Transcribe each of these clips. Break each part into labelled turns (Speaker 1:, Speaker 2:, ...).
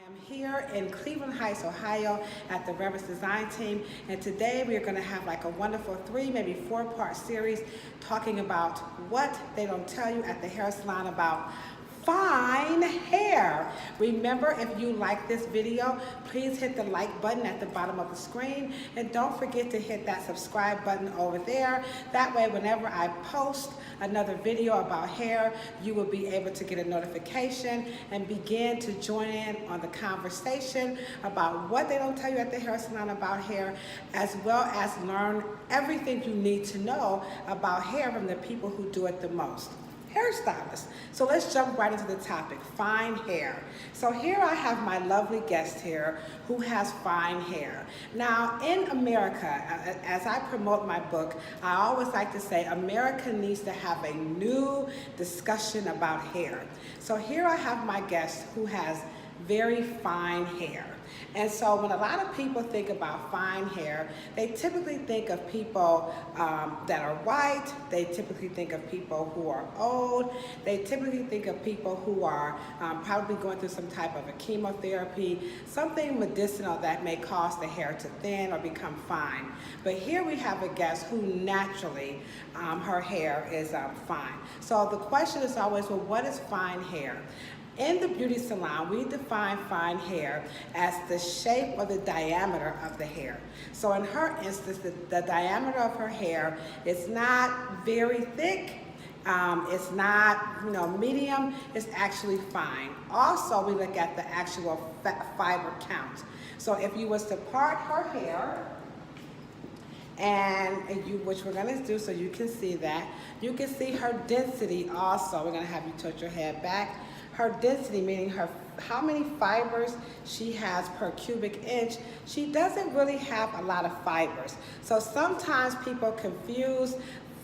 Speaker 1: I'm here in Cleveland Heights, Ohio at the Reverence Design Team, and today we are going to have like a wonderful 3, maybe 4-part series talking about what they don't tell you at the hair salon about fine hair. Remember, if you like this video, please hit the like button at the bottom of the screen, and don't forget to hit that subscribe button over there. That way, whenever I post another video about hair, you will be able to get a notification and begin to join in on the conversation about what they don't tell you at the hair salon about hair, as well as learn everything you need to know about hair from the people who do it the most. Hairstylists. So let's jump right into the topic, fine hair. So here I have my lovely guest here who has fine hair. Now in America, as I promote my book, I always like to say America needs to have a new discussion about hair. So here I have my guest who has very fine hair. And so when a lot of people think about fine hair, they typically think of people that are white, they typically think of people who are old, they typically think of people who are probably going through some type of a chemotherapy, something medicinal that may cause the hair to thin or become fine. But here we have a guest who naturally, her hair is fine. So the question is always, well, what is fine hair? In the beauty salon, we define fine hair as the shape or the diameter of the hair. So in her instance, the diameter of her hair is not very thick, it's not medium, it's actually fine. Also, we look at the actual fiber count. So if you was to part her hair, which we're going to do so you can see that, you can see her density also. We're going to have you tilt your head back. Her density, meaning how many fibers she has per cubic inch. She doesn't really have a lot of fibers. So sometimes people confuse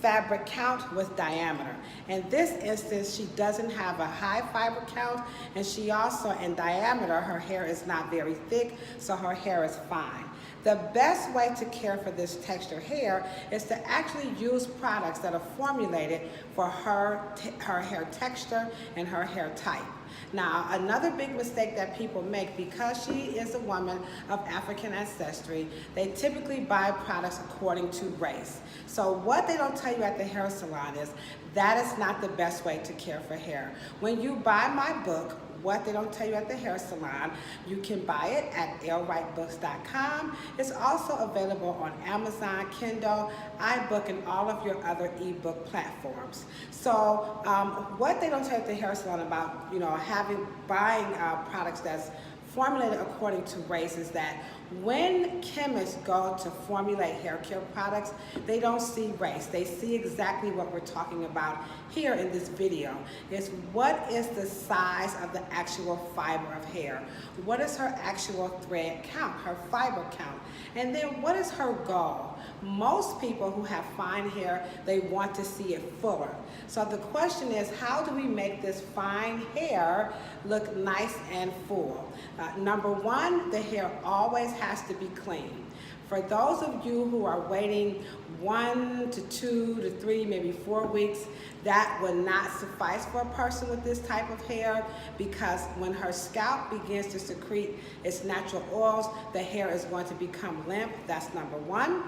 Speaker 1: fabric count with diameter. In this instance, she doesn't have a high fiber count, and she also, in diameter, her hair is not very thick, so her hair is fine. The best way to care for this textured hair is to actually use products that are formulated for her hair texture and her hair type. Now, another big mistake that people make, because she is a woman of African ancestry, they typically buy products according to race. So what they don't tell you at the hair salon is that is not the best way to care for hair. When you buy my book, What They Don't Tell You at the Hair Salon, you can buy it at lwrightbooks.com. It's also available on Amazon, Kindle, iBook, and all of your other ebook platforms. So what they don't tell you at the hair salon about buying products that's formulated according to race is that when chemists go to formulate hair care products, they don't see race. They see exactly what we're talking about here in this video. Is what is the size of the actual fiber of hair? What is her actual thread count, her fiber count? And then what is her goal? Most people who have fine hair, they want to see it fuller. So the question is, how do we make this fine hair look nice and full? Number one, the hair always has to be clean. For those of you who are waiting 1 to 2 to 3, maybe 4 weeks, that will not suffice for a person with this type of hair, because when her scalp begins to secrete its natural oils, the hair is going to become limp. That's number one.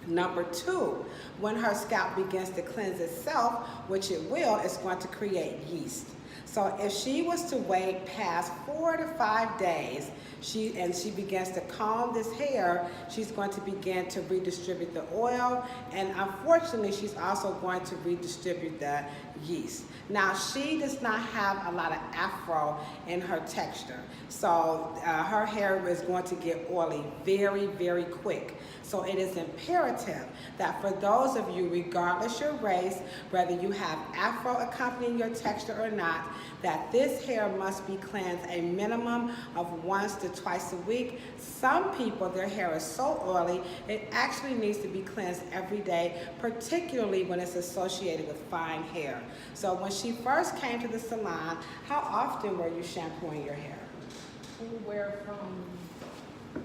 Speaker 1: Number two, when her scalp begins to cleanse itself, which it will, it's going to create yeast. So if she was to wait past 4 to 5 days, she begins to comb this hair, she's going to begin to redistribute the oil, and unfortunately, she's also going to redistribute the yeast. Now, she does not have a lot of afro in her texture, so her hair is going to get oily very, very quick. So it is imperative that for those of you, regardless your race, whether you have afro accompanying your texture or not, that this hair must be cleansed a minimum of 1 to 2 a week. Some people, their hair is so oily, it actually needs to be cleansed every day, particularly when it's associated with fine hair. So when she first came to the salon, how often were you shampooing your hair?
Speaker 2: Anywhere from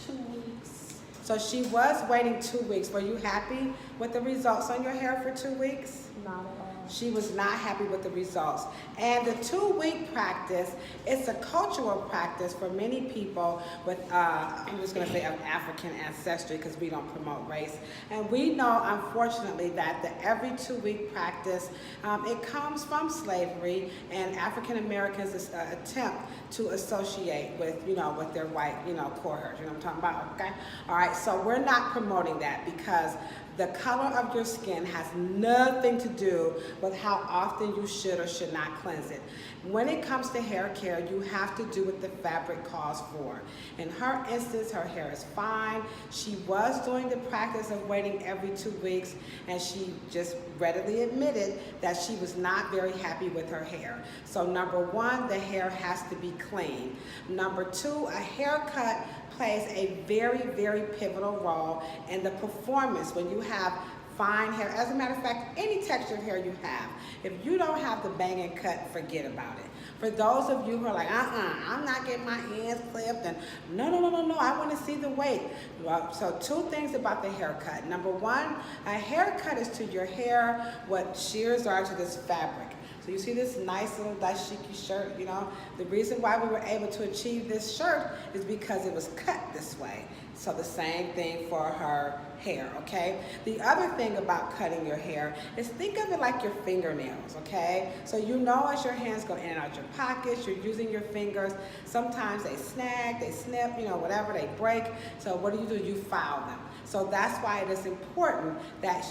Speaker 2: 2 weeks.
Speaker 1: So she was waiting 2 weeks. Were you happy with the results on your hair for 2 weeks?
Speaker 2: Not at all.
Speaker 1: she was not happy with the results. And the 2-week practice, it's a cultural practice for many people with, I'm just gonna say of African ancestry because we don't promote race. And we know, unfortunately, that the every 2-week practice, it comes from slavery and African Americans' attempt to associate with, with their white, cohorts, you know what I'm talking about, okay? All right, so we're not promoting that because the color of your skin has nothing to do with how often you should or should not cleanse it. When it comes to hair care, you have to do what the fabric calls for. In her instance, her hair is fine. She was doing the practice of waiting every 2 weeks, and she just readily admitted that she was not very happy with her hair. So number one, the hair has to be clean. Number two, a haircut plays a very, very pivotal role in the performance when you have fine hair. As a matter of fact, any texture of hair you have, if you don't have the bang and cut, forget about it. For those of you who are like, I'm not getting my ends clipped, and no, I want to see the weight. Well, so 2 things about the haircut. Number one, a haircut is to your hair what shears are to this fabric. So you see this nice little dashiki shirt, The reason why we were able to achieve this shirt is because it was cut this way. So the same thing for her hair, okay? The other thing about cutting your hair is think of it like your fingernails, okay? So as your hands go in and out your pockets, you're using your fingers. Sometimes they snag, they snip, whatever, they break. So what do? You file them. So that's why it is important that,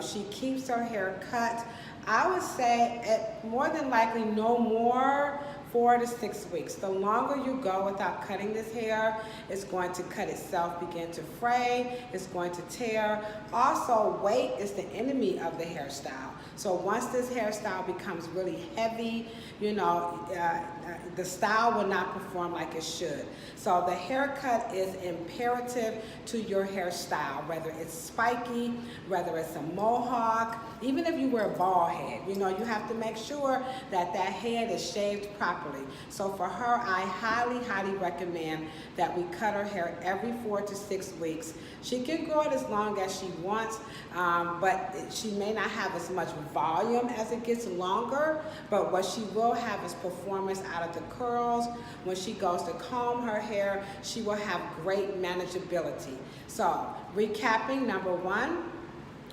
Speaker 1: she keeps her hair cut. I would say more than likely no more 4 to 6 weeks. The longer you go without cutting this hair, it's going to cut itself, begin to fray, it's going to tear. Also, weight is the enemy of the hairstyle. So once this hairstyle becomes really heavy, the style will not perform like it should. So the haircut is imperative to your hairstyle, whether it's spiky, whether it's a mohawk, even if you wear a bald head, you have to make sure that that head is shaved properly. So for her, I highly, highly recommend that we cut her hair every 4 to 6 weeks. She can grow it as long as she wants, but she may not have as much volume as it gets longer, but what she will have is performance out of the curls. When she goes to comb her hair, she will have great manageability. So recapping, number one,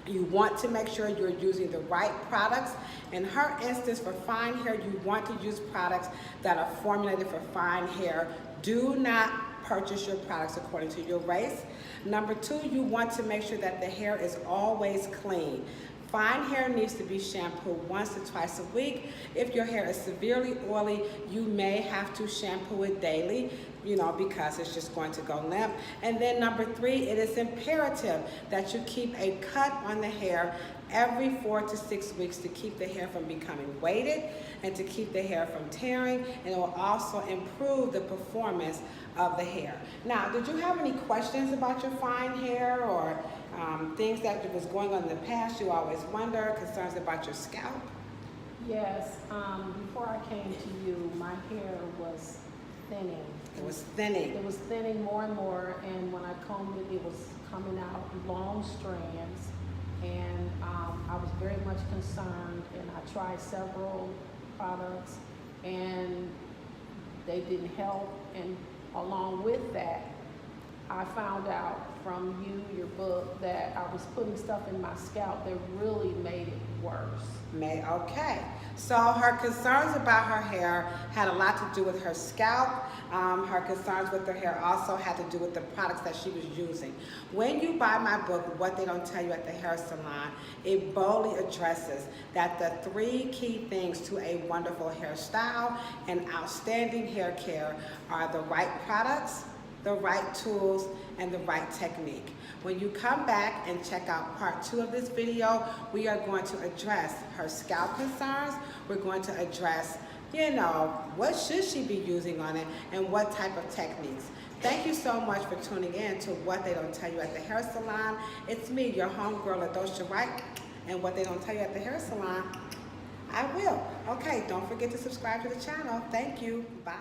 Speaker 1: you want to make sure you're using the right products. In her instance, for fine hair, you want to use products that are formulated for fine hair. Do not purchase your products according to your race. Number two, you want to make sure that the hair is always clean. Fine hair needs to be shampooed once to twice a week. If your hair is severely oily, you may have to shampoo it daily, because it's just going to go limp. And then number three, it is imperative that you keep a cut on the hair every 4 to 6 weeks to keep the hair from becoming weighted and to keep the hair from tearing, and it will also improve the performance of the hair. Now, did you have any questions about your fine hair or things that was going on in the past you always wonder, concerns about your scalp?
Speaker 2: Yes, before I came to you, my hair was thinning.
Speaker 1: It was thinning.
Speaker 2: It was thinning more and more, and when I combed it, it was coming out long strands. And I was very much concerned, and I tried several products, and they didn't help. And along with that, I found out from your book, that I was putting stuff in my scalp that really made it worse.
Speaker 1: Okay. So her concerns about her hair had a lot to do with her scalp. Her concerns with her hair also had to do with the products that she was using. When you buy my book, What They Don't Tell You at the Hair Salon, it boldly addresses that the 3 key things to a wonderful hairstyle and outstanding hair care are the right products, the right tools, and the right technique. When you come back and check out part 2 of this video, we are going to address her scalp concerns. We're going to address, what should she be using on it and what type of techniques. Thank you so much for tuning in to What They Don't Tell You at the Hair Salon. It's me, your homegirl, Ladosha Wright, and What They Don't Tell You at the Hair Salon, I will. Okay, don't forget to subscribe to the channel. Thank you. Bye.